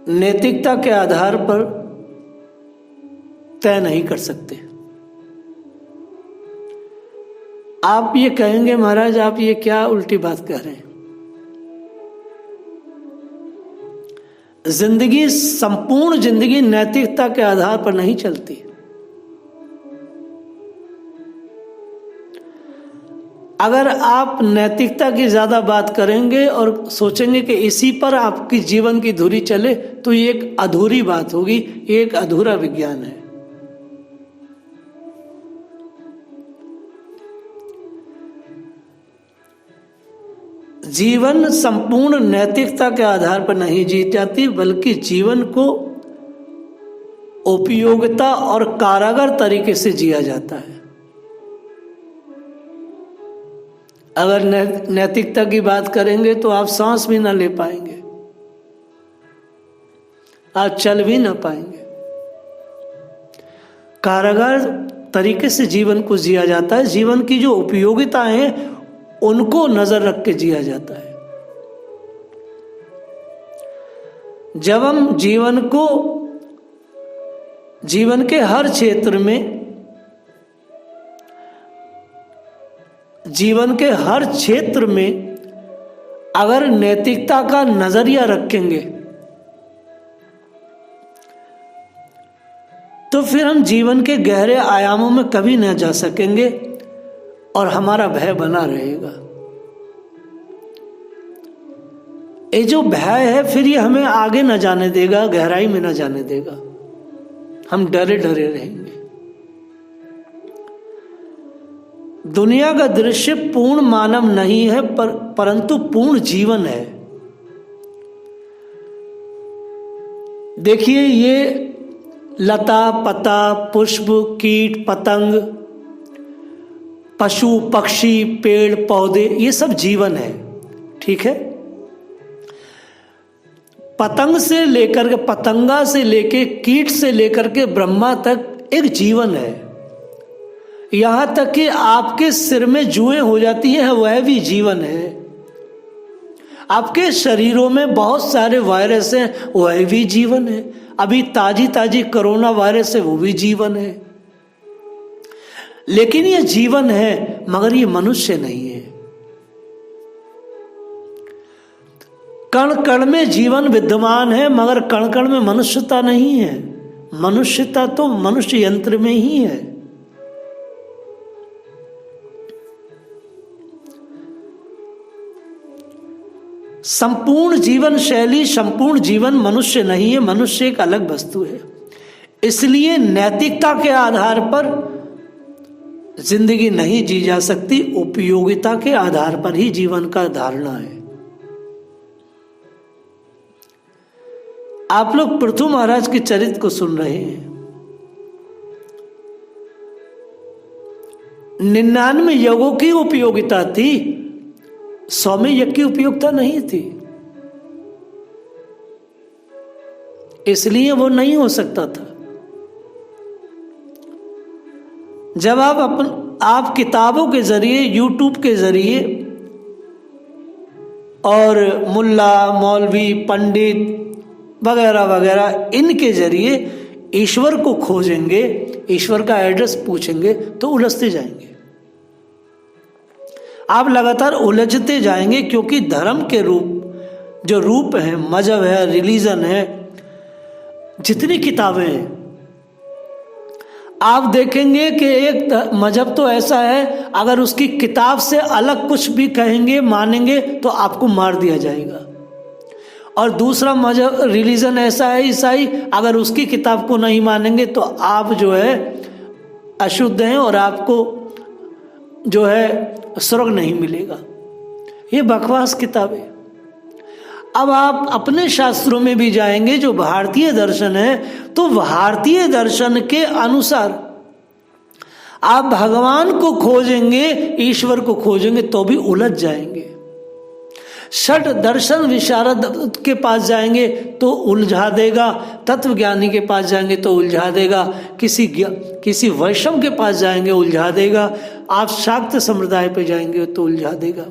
नैतिकता के आधार पर तय नहीं कर सकते। आप ये कहेंगे महाराज आप ये क्या उल्टी बात कह रहे हैं। जिंदगी, संपूर्ण जिंदगी नैतिकता के आधार पर नहीं चलती। अगर आप नैतिकता की ज्यादा बात करेंगे और सोचेंगे कि इसी पर आपकी जीवन की धुरी चले तो ये एक अधूरी बात होगी, ये एक अधूरा विज्ञान है। जीवन संपूर्ण नैतिकता के आधार पर नहीं जी जाती, बल्कि जीवन को उपयोगिता और कारागर तरीके से जिया जाता है। अगर नैतिकता की बात करेंगे तो आप सांस भी ना ले पाएंगे, आप चल भी ना पाएंगे। कारागार तरीके से जीवन को जिया जाता है। जीवन की जो उपयोगिता है उनको नजर रख के जिया जाता है। जब हम जीवन के हर क्षेत्र में, जीवन के हर क्षेत्र में अगर नैतिकता का नजरिया रखेंगे तो फिर हम जीवन के गहरे आयामों में कभी न जा सकेंगे और हमारा भय बना रहेगा। ये जो भय है फिर ये हमें आगे न जाने देगा, गहराई में न जाने देगा। हम डरे डरे रहेंगे। दुनिया का दृश्य पूर्ण मानव नहीं है परंतु पूर्ण जीवन है। देखिए ये लता पता, पुष्प, कीट पतंग, पशु पक्षी, पेड़ पौधे, ये सब जीवन है। ठीक है। पतंग से लेकर के, पतंगा से लेके, कीट से लेकर के ब्रह्मा तक एक जीवन है। यहां तक कि आपके सिर में जुएं हो जाती हैं, वह भी जीवन है। आपके शरीरों में बहुत सारे वायरस हैं, वह भी जीवन है। अभी ताजी ताजी कोरोना वायरस है, वो भी जीवन है। लेकिन ये जीवन है मगर ये मनुष्य नहीं है। कण कण में जीवन विद्यमान है मगर कण कण में मनुष्यता नहीं है। मनुष्यता तो मनुष्य यंत्र में ही है। संपूर्ण जीवन शैली, संपूर्ण जीवन मनुष्य नहीं है। मनुष्य एक अलग वस्तु है। इसलिए नैतिकता के आधार पर जिंदगी नहीं जी जा सकती, उपयोगिता के आधार पर ही जीवन का धारणा है। आप लोग पृथु महाराज के चरित्र को सुन रहे हैं। 99 यज्ञों की उपयोगिता थी, 100वें यज्ञ की उपयोगिता नहीं थी। इसलिए वो नहीं हो सकता था। जब आप किताबों के जरिए, यूट्यूब के जरिए और मुल्ला मौलवी पंडित वगैरह वगैरह इनके जरिए ईश्वर को खोजेंगे, ईश्वर का एड्रेस पूछेंगे तो उलझते जाएंगे। आप लगातार उलझते जाएंगे क्योंकि धर्म के रूप, जो रूप है, मजहब है, रिलीजन है, जितनी किताबें हैं, आप देखेंगे कि एक मजहब तो ऐसा है अगर उसकी किताब से अलग कुछ भी कहेंगे, मानेंगे तो आपको मार दिया जाएगा। और दूसरा मजहब, रिलीजन ऐसा है, ईसाई, अगर उसकी किताब को नहीं मानेंगे तो आप जो है अशुद्ध हैं और आपको जो है स्वर्ग नहीं मिलेगा। ये बकवास किताबें। अब आप अपने शास्त्रों में भी जाएंगे, जो भारतीय दर्शन है, तो भारतीय दर्शन के अनुसार आप भगवान को खोजेंगे, ईश्वर को खोजेंगे तो भी उलझ जाएंगे। षट दर्शन विशारद के पास जाएंगे तो उलझा देगा, तत्वज्ञानी के पास जाएंगे तो उलझा देगा, किसी वैष्णव के पास जाएंगे उलझा देगा, आप शाक्त संप्रदाय पे जाएंगे तो उलझा देगा।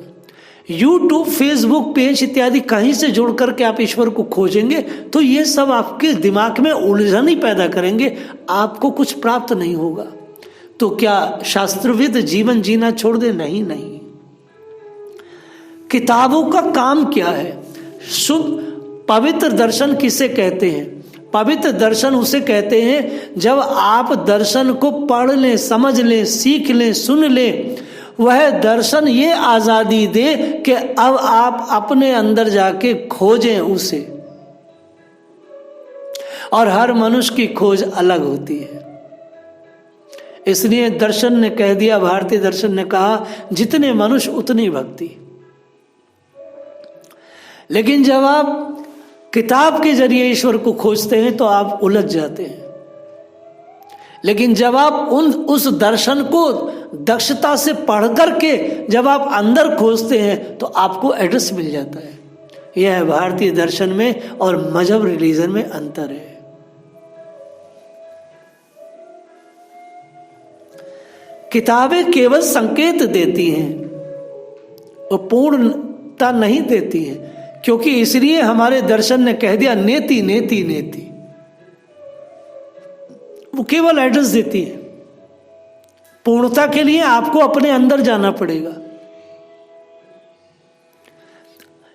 यूट्यूब, फेसबुक पेज इत्यादि कहीं से जोड़ करके आप ईश्वर को खोजेंगे तो ये सब आपके दिमाग में उलझन ही पैदा करेंगे, आपको कुछ प्राप्त नहीं होगा। तो क्या शास्त्रविद जीवन जीना छोड़ दे? नहीं नहीं। किताबों का काम क्या है? पवित्र दर्शन किसे कहते हैं? पवित्र दर्शन उसे कहते हैं जब आप दर्शन को पढ़ लें, समझ लें, सीख लें, सुन लें। वह दर्शन ये आजादी दे कि अब आप अपने अंदर जाके खोजें उसे। और हर मनुष्य की खोज अलग होती है। इसलिए दर्शन ने कह दिया, भारतीय दर्शन ने कहा, जितने मनुष्य उतनी भक्ति। लेकिन जब आप किताब के जरिए ईश्वर को खोजते हैं तो आप उलझ जाते हैं। लेकिन जब आप उस दर्शन को दक्षता से पढ़ करके जब आप अंदर खोजते हैं तो आपको एड्रेस मिल जाता है। यह है भारतीय दर्शन में और मजहब रिलीजन में अंतर है। किताबें केवल संकेत देती हैं, वो पूर्णता नहीं देती हैं, क्योंकि इसलिए हमारे दर्शन ने कह दिया नेति नेति नेति। वो केवल एड्रेस देती है। पूर्णता के लिए आपको अपने अंदर जाना पड़ेगा।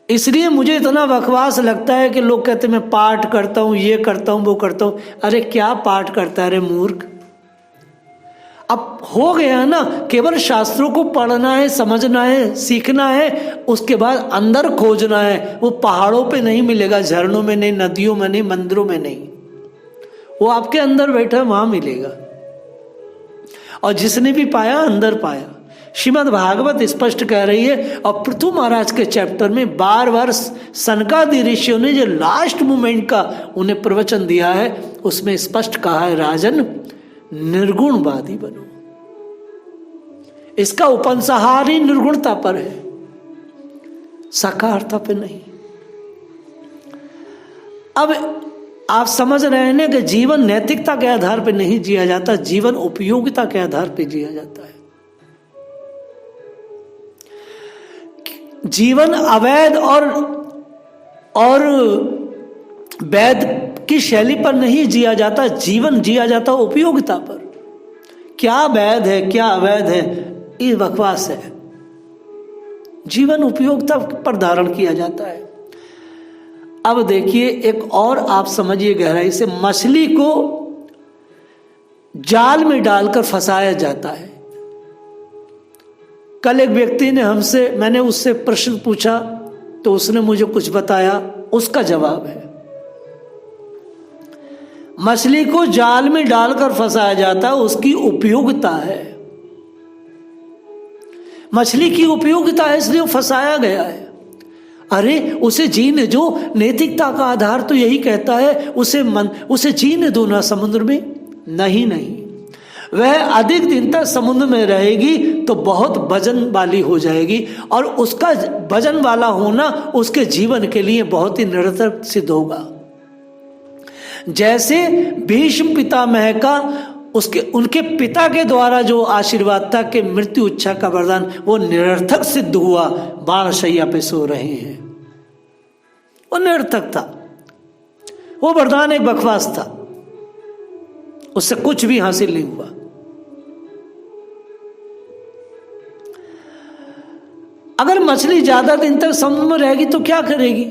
इसलिए मुझे इतना बकवास लगता है कि लोग कहते हैं मैं पाठ करता हूं, ये करता हूं, वो करता हूं। अरे क्या पाठ करता है रे मूर्ख? अब हो गया ना, केवल शास्त्रों को पढ़ना है, समझना है, सीखना है, उसके बाद अंदर खोजना है। वो पहाड़ों पे नहीं मिलेगा, झरनों में नहीं, नदियों में नहीं, मंदिरों में नहीं, वो आपके अंदर बैठा वहां मिलेगा। और जिसने भी पाया अंदर पाया। श्रीमद् भागवत स्पष्ट कह रही है। और पृथु महाराज के चैप्टर में बार बार सनकादि ऋषियों ने जो लास्ट मोमेंट का उन्हें प्रवचन दिया है उसमें स्पष्ट कहा है, राजन निर्गुणवादी बनो। इसका उपसंहार ही निर्गुणता पर है, साकारता पे नहीं। अब आप समझ रहे हैं ना कि जीवन नैतिकता के आधार पर नहीं जिया जाता, जीवन उपयोगिता के आधार पर जिया जाता है। जीवन अवैध और वैध की शैली पर नहीं जिया जाता, जीवन जिया जाता उपयोगिता पर। क्या वैध है क्या अवैध है ये बकवास है। जीवन उपयोगिता पर धारण किया जाता है। अब देखिए एक और आप समझिए गहराई से, मछली को जाल में डालकर फंसाया जाता है। कल एक व्यक्ति ने मैंने उससे प्रश्न पूछा तो उसने मुझे कुछ बताया, उसका जवाब है मछली को जाल में डालकर फंसाया जाता है, उसकी उपयोगिता है। मछली की उपयोगिता है इसलिए फंसाया गया है। अरे उसे जीने जो, नैतिकता का आधार तो यही कहता है उसे जीने दो ना समुद्र में। नहीं, वह अधिक दिन तक समुद्र में रहेगी तो बहुत वजन वाली हो जाएगी और उसका वजन वाला होना उसके जीवन के लिए बहुत ही निरर्थक सिद्ध होगा। जैसे भीष्म पितामह का उनके पिता के द्वारा जो आशीर्वाद था कि मृत्यु इच्छा का वरदान, वो निरर्थक सिद्ध हुआ। बाणशैया पे सो रहे हैं, वो निरर्थक था। वो वरदान एक बकवास था, उससे कुछ भी हासिल नहीं हुआ। अगर मछली ज्यादा दिन तक समुद्र में रहेगी तो क्या करेगी?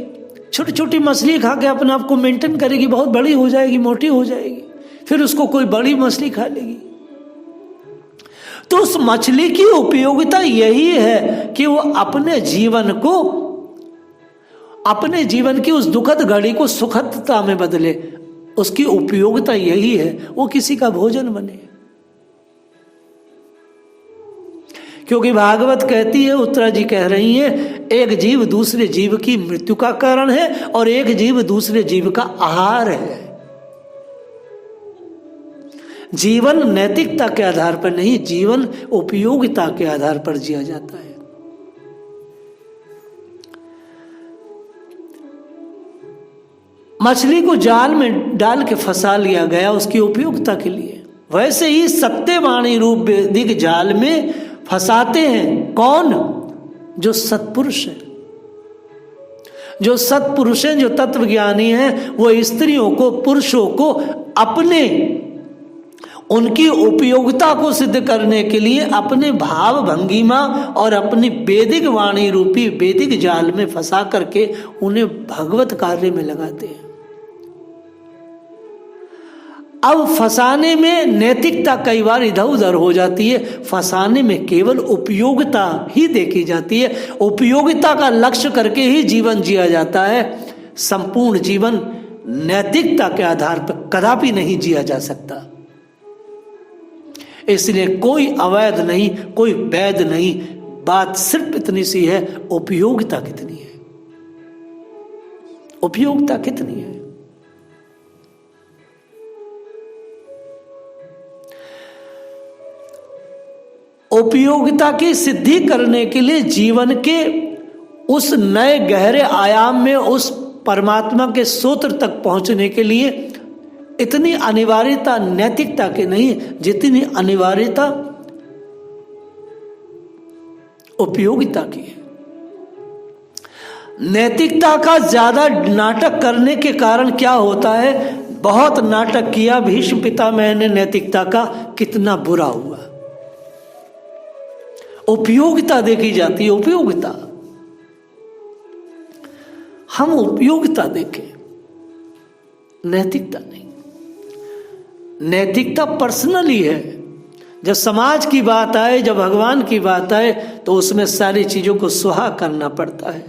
छोटी छोटी मछली खा के अपने आप को मेंटेन करेगी, बहुत बड़ी हो जाएगी, मोटी हो जाएगी, फिर उसको कोई बड़ी मछली खा लेगी। तो उस मछली की उपयोगिता यही है कि वो अपने जीवन की उस दुखद घड़ी को सुखदता में बदले। उसकी उपयोगिता यही है, वो किसी का भोजन बने। क्योंकि भागवत कहती है, उत्तरा जी कह रही हैं, एक जीव दूसरे जीव की मृत्यु का कारण है और एक जीव दूसरे जीव का आहार है। जीवन नैतिकता के आधार पर नहीं, जीवन उपयोगिता के आधार पर जिया जाता है। मछली को जाल में डाल के फंसा लिया गया उसकी उपयोगिता के लिए। वैसे ही सत्यवाणी रूप वैदिक जाल में फंसाते हैं कौन? जो सत्पुरुष है, जो सत्पुरुष हैं, जो तत्वज्ञानी हैं, वो स्त्रियों को, पुरुषों को अपने उनकी उपयोगिता को सिद्ध करने के लिए अपने भाव भंगिमा और अपनी वैदिक वाणी रूपी वैदिक जाल में फंसा करके उन्हें भगवत कार्य में लगाते हैं। अब फंसाने में नैतिकता कई बार इधर उधर हो जाती है, फंसाने में केवल उपयोगिता ही देखी जाती है। उपयोगिता का लक्ष्य करके ही जीवन जिया जाता है। संपूर्ण जीवन नैतिकता के आधार पर कदापि नहीं जिया जा सकता। इसलिए कोई अवैध नहीं, कोई वैध नहीं, बात सिर्फ इतनी सी है, उपयोगिता कितनी है, उपयोगिता कितनी है। उपयोगिता की सिद्धि करने के लिए जीवन के उस नए गहरे आयाम में, उस परमात्मा के सूत्र तक पहुंचने के लिए इतनी अनिवार्यता नैतिकता की नहीं, जितनी अनिवार्यता उपयोगिता की है। नैतिकता का ज्यादा नाटक करने के कारण क्या होता है, बहुत नाटक किया भीष्म पितामह ने नैतिकता का, कितना बुरा हुआ। उपयोगिता देखी जाती है, उपयोगिता, हम उपयोगिता देखें, नैतिकता नहीं। नैतिकता पर्सनली है। जब समाज की बात आए, जब भगवान की बात आए, तो उसमें सारी चीजों को सुहा करना पड़ता है।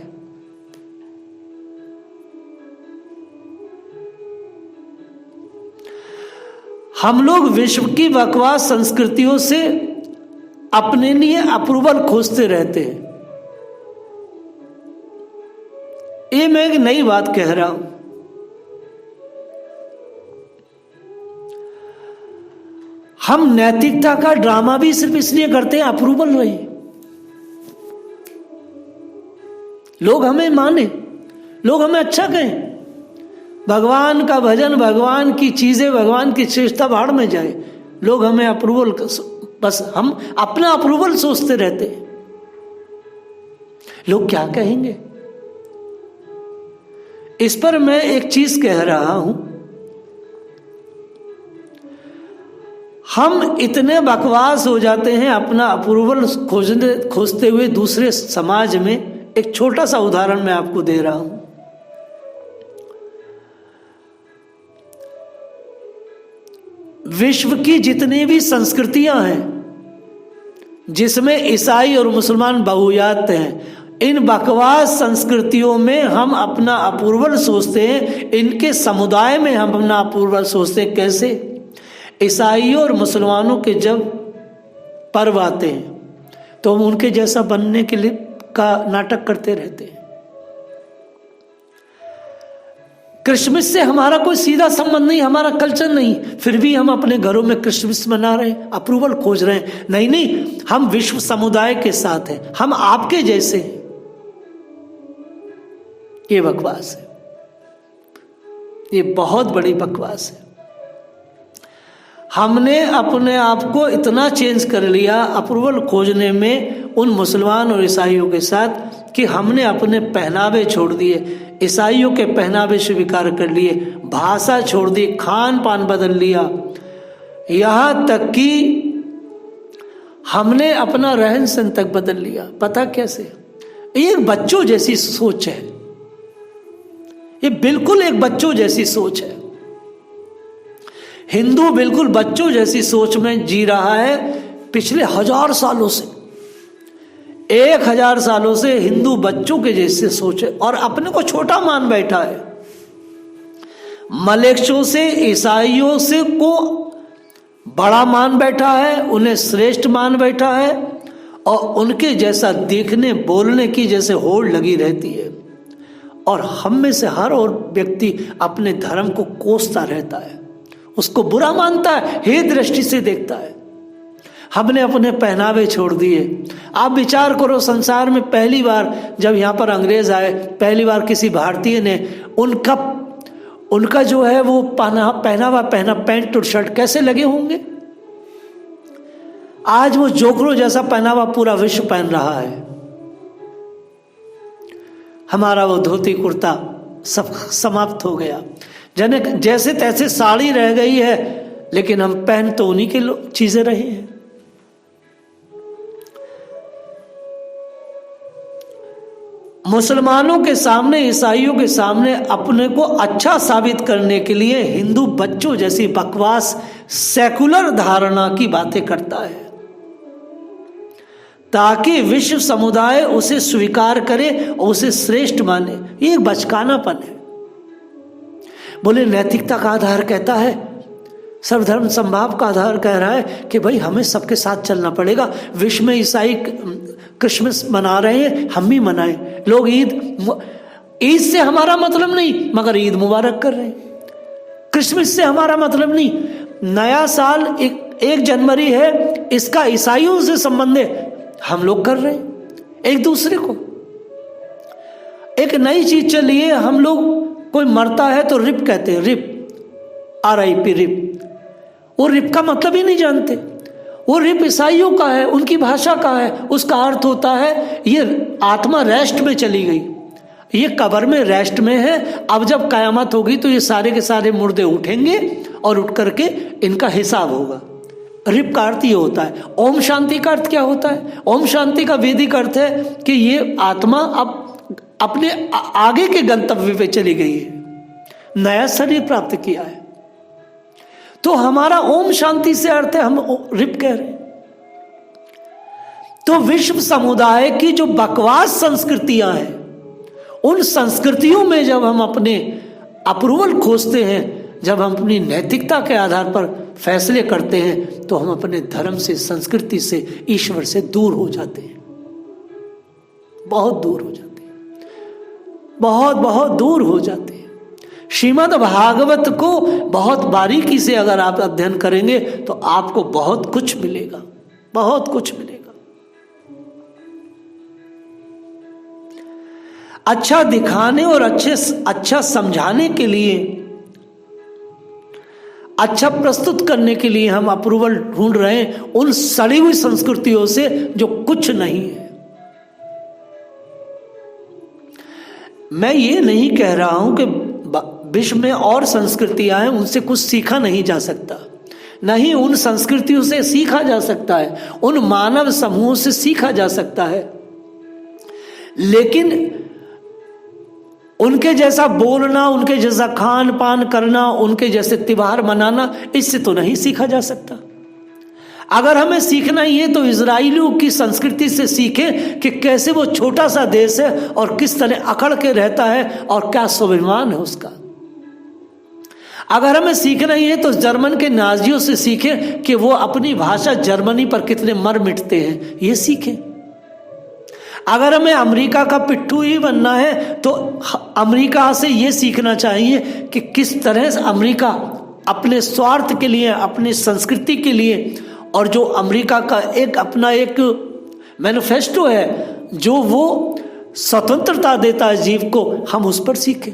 हम लोग विश्व की बकवास संस्कृतियों से अपने लिए अप्रूवल खोजते रहते हैं। ये मैं एक नई बात कह रहा हूं। हम नैतिकता का ड्रामा भी सिर्फ इसलिए करते हैं अप्रूवल रहे, लोग हमें माने, लोग हमें अच्छा कहें। भगवान का भजन, भगवान की चीजें, भगवान की श्रेष्ठता बाहर में जाए, लोग हमें अप्रूवल, बस हम अपना अप्रूवल सोचते रहते हैं। लोग क्या कहेंगे, इस पर मैं एक चीज कह रहा हूं। हम इतने बकवास हो जाते हैं अपना अप्रूवल खोजते हुए दूसरे समाज में। एक छोटा सा उदाहरण मैं आपको दे रहा हूं। विश्व की जितनी भी संस्कृतियां हैं, जिसमें ईसाई और मुसलमान बहुयात हैं, इन बकवास संस्कृतियों में हम अपना अप्रूवल सोचते हैं। इनके समुदाय में हम अपना अप्रूवल सोचते हैं। कैसे? ईसाइयों और मुसलमानों के जब पर्व आते हैं तो हम उनके जैसा बनने के लिए का नाटक करते रहते हैं। क्रिसमस से हमारा कोई सीधा संबंध नहीं, हमारा कल्चर नहीं, फिर भी हम अपने घरों में क्रिसमस मना रहे हैं, अप्रूवल खोज रहे हैं। नहीं नहीं, हम विश्व समुदाय के साथ हैं, हम आपके जैसे हैं। ये बकवास है, ये बहुत बड़ी बकवास है। हमने अपने आप को इतना चेंज कर लिया अप्रूवल खोजने में उन मुसलमान और ईसाइयों के साथ कि हमने अपने पहनावे छोड़ दिए, ईसाइयों के पहनावे स्वीकार कर लिए, भाषा छोड़ दी, खान पान बदल लिया, यहां तक कि हमने अपना रहन सहन तक बदल लिया। पता कैसे? एक बच्चों जैसी सोच है, ये बिल्कुल एक बच्चों जैसी सोच है। हिंदू बिल्कुल बच्चों जैसी सोच में जी रहा है पिछले 1000 सालों से। 1000 सालों से हिंदू बच्चों के जैसे सोचे और अपने को छोटा मान बैठा है। मलेच्छों से, ईसाइयों से को बड़ा मान बैठा है, उन्हें श्रेष्ठ मान बैठा है और उनके जैसा देखने बोलने की जैसे होड़ लगी रहती है। और हम में से हर और व्यक्ति अपने धर्म को कोसता रहता है, उसको बुरा मानता है, हे दृष्टि से देखता है। हमने अपने पहनावे छोड़ दिए। आप विचार करो, संसार में पहली बार जब यहाँ पर अंग्रेज आए, पहली बार किसी भारतीय ने उनका जो है वो पहनावा पहना, पैंट और शर्ट कैसे लगे होंगे। आज वो जोकरों जैसा पहनावा पूरा विश्व पहन रहा है। हमारा वो धोती कुर्ता सब समाप्त हो गया। जैसे तैसे साड़ी रह गई है, लेकिन हम पहन तो उन्हीं की चीजें रहे हैं। मुसलमानों के सामने, ईसाइयों के सामने अपने को अच्छा साबित करने के लिए हिंदू बच्चों जैसी बकवास सेकुलर धारणा की बातें करता है, ताकि विश्व समुदाय उसे स्वीकार करे और उसे श्रेष्ठ माने। ये एक बचकानापन है। बोले नैतिकता का आधार कहता है, सर्वधर्म समभाव का आधार कह रहा है कि भाई हमें सबके साथ चलना पड़ेगा। विश्व में ईसाई क्रिसमस मना रहे हैं, हम भी मनाएं। लोग ईद से हमारा मतलब नहीं, मगर ईद मुबारक कर रहे हैं। क्रिसमस से हमारा मतलब नहीं, नया साल 1 जनवरी है, इसका ईसाइयों से संबंध है, हम लोग कर रहे हैं एक दूसरे को। एक नई चीज चली है, हम लोग कोई मरता है तो रिप कहते हैं, रिप, RIP रिप। वो रिप का मतलब ही नहीं जानते। वो रिप ईसाइयों का है, उनकी भाषा का है। उसका अर्थ होता है ये आत्मा रेस्ट में चली गई, ये कब्र में रेस्ट में है। अब जब कयामत होगी तो ये सारे के सारे मुर्दे उठेंगे और उठ करके इनका हिसाब होगा। रिप का अर्थ ये होता है। ओम शांति का अर्थ क्या होता है? ओम शांति का वैदिक अर्थ है कि ये आत्मा अब अपने आगे के गंतव्य पे चली गई है, नया शरीर प्राप्त किया है। तो हमारा ओम शांति से अर्थ है, हम रिप कह रहे हैं। तो विश्व समुदाय की जो बकवास संस्कृतियां हैं, उन संस्कृतियों में जब हम अपने अप्रूवल खोजते हैं, जब हम अपनी नैतिकता के आधार पर फैसले करते हैं, तो हम अपने धर्म से, संस्कृति से, ईश्वर से दूर हो जाते हैं। बहुत दूर हो जाते हैं, बहुत बहुत दूर हो जाते हैं। श्रीमद् भागवत को बहुत बारीकी से अगर आप अध्ययन करेंगे तो आपको बहुत कुछ मिलेगा, बहुत कुछ मिलेगा। अच्छा दिखाने और अच्छा समझाने के लिए, अच्छा प्रस्तुत करने के लिए हम अप्रूवल ढूंढ रहे हैं उन सड़ी हुई संस्कृतियों से जो कुछ नहीं है। मैं ये नहीं कह रहा हूं कि विश्व में और संस्कृतियां हैं, उनसे कुछ सीखा नहीं जा सकता। नहीं, उन संस्कृतियों से सीखा जा सकता है, उन मानव समूहों से सीखा जा सकता है, लेकिन उनके जैसा बोलना, उनके जैसा खान पान करना, उनके जैसे त्योहार मनाना, इससे तो नहीं सीखा जा सकता। अगर हमें सीखना ही है तो इजराइलियों की संस्कृति से सीखें कि कैसे वो छोटा सा देश है और किस तरह अकड़ के रहता है और क्या स्वाभिमान है उसका। अगर हमें सीखना ही है तो जर्मन के नाजियों से सीखें कि वो अपनी भाषा जर्मनी पर कितने मर मिटते हैं, ये सीखें। अगर हमें अमेरिका का पिट्ठू ही बनना है तो अमेरिका से ये सीखना चाहिए कि किस तरह से अमेरिका अपने स्वार्थ के लिए, अपनी संस्कृति के लिए, और जो अमेरिका का एक अपना एक मैनिफेस्टो है जो वो स्वतंत्रता देता है जीव को, हम उस पर सीखें।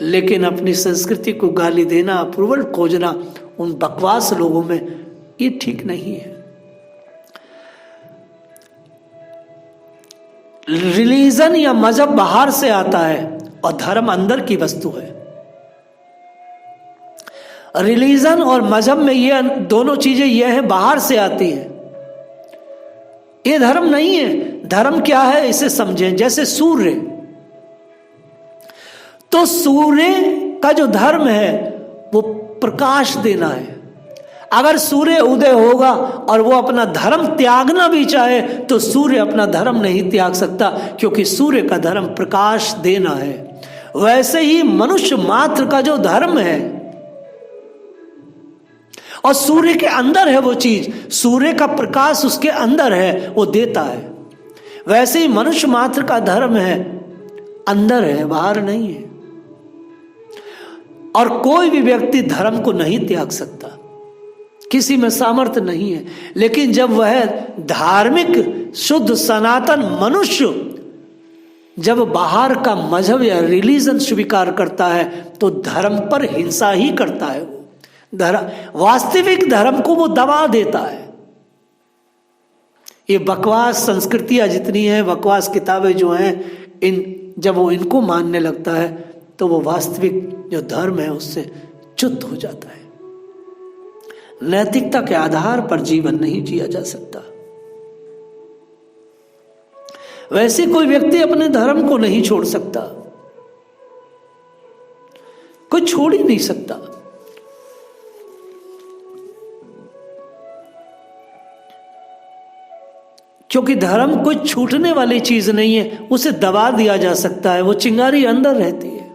लेकिन अपनी संस्कृति को गाली देना, अप्रूवल खोजना उन बकवास लोगों में, ये ठीक नहीं है। रिलीजन या मजहब बाहर से आता है और धर्म अंदर की वस्तु है। रिलीजन और मजहब में ये दोनों चीजें ये हैं, बाहर से आती है, ये धर्म नहीं है। धर्म क्या है इसे समझें। जैसे सूर्य, तो सूर्य का जो धर्म है वो प्रकाश देना है। अगर सूर्य उदय होगा और वो अपना धर्म त्यागना भी चाहे तो सूर्य अपना धर्म नहीं त्याग सकता, क्योंकि सूर्य का धर्म प्रकाश देना है। वैसे ही मनुष्य मात्र का जो धर्म है, और सूर्य के अंदर है वो चीज, सूर्य का प्रकाश उसके अंदर है, वो देता है। वैसे ही मनुष्य मात्र का धर्म है, अंदर है, बाहर नहीं है। और कोई भी व्यक्ति धर्म को नहीं त्याग सकता, किसी में सामर्थ्य नहीं है। लेकिन जब वह धार्मिक शुद्ध सनातन मनुष्य जब बाहर का मजहब या रिलीजन स्वीकार करता है तो धर्म पर हिंसा ही करता है। वो वास्तविक धर्म को वो दबा देता है। ये बकवास संस्कृतियाँ जितनी हैं, बकवास किताबें जो हैं, जब वो इनको मानने लगता है तो वो वास्तविक जो धर्म है उससे च्युत हो जाता है। नैतिकता के आधार पर जीवन नहीं जिया जा सकता। वैसे कोई व्यक्ति अपने धर्म को नहीं छोड़ सकता, कोई छोड़ ही नहीं सकता। क्योंकि धर्म कोई छूटने वाली चीज नहीं है, उसे दबा दिया जा सकता है, वो चिंगारी अंदर रहती है।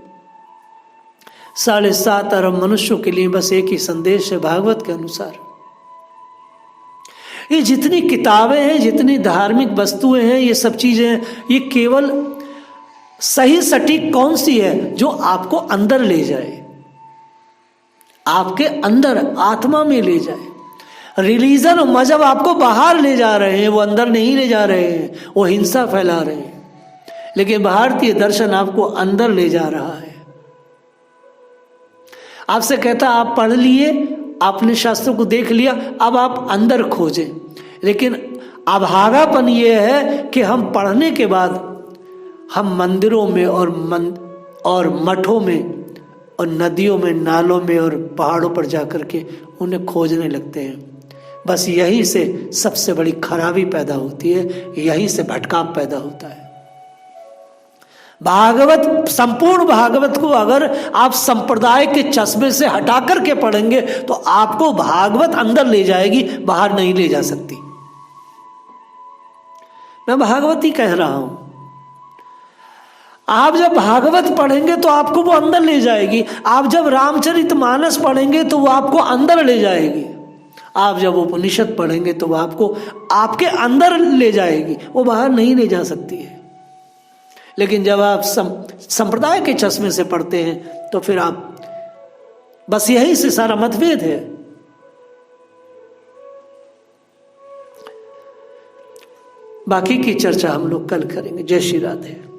7.5 अरब मनुष्यों के लिए बस एक ही संदेश है भागवत के अनुसार। ये जितनी किताबें हैं, जितनी धार्मिक वस्तुएं हैं, ये सब चीजें हैं, ये केवल सही सटीक कौन सी है जो आपको अंदर ले जाए, आपके अंदर आत्मा में ले जाए। रिलीजन और मजहब आपको बाहर ले जा रहे हैं, वो अंदर नहीं ले जा रहे हैं, वो हिंसा फैला रहे हैं। लेकिन भारतीय दर्शन आपको अंदर ले जा रहा है। आपसे कहता आप पढ़ लिए, आपने शास्त्रों को देख लिया, अब आप अंदर खोजें। लेकिन अभागापन ये है कि हम पढ़ने के बाद हम मंदिरों में और मठों में और नदियों में, नालों में और पहाड़ों पर जाकर के उन्हें खोजने लगते हैं। बस यहीं से सबसे बड़ी खराबी पैदा होती है, यहीं से भटकाव पैदा होता है। भागवत, संपूर्ण भागवत को अगर आप संप्रदाय के चश्मे से हटा करके पढ़ेंगे तो आपको भागवत अंदर ले जाएगी, बाहर नहीं ले जा सकती। मैं भागवत ही कह रहा हूं। आप जब भागवत पढ़ेंगे तो आपको वो अंदर ले जाएगी। आप जब रामचरितमानस पढ़ेंगे तो वो आपको अंदर ले जाएगी। आप जब उपनिषद पढ़ेंगे तो वो आपको आपके अंदर ले जाएगी, वो बाहर नहीं ले जा सकती है। लेकिन जब आप संप्रदाय के चश्मे से पढ़ते हैं तो फिर आप, बस यही से सारा मतभेद है। बाकी की चर्चा हम लोग कल करेंगे। जय श्री राधे।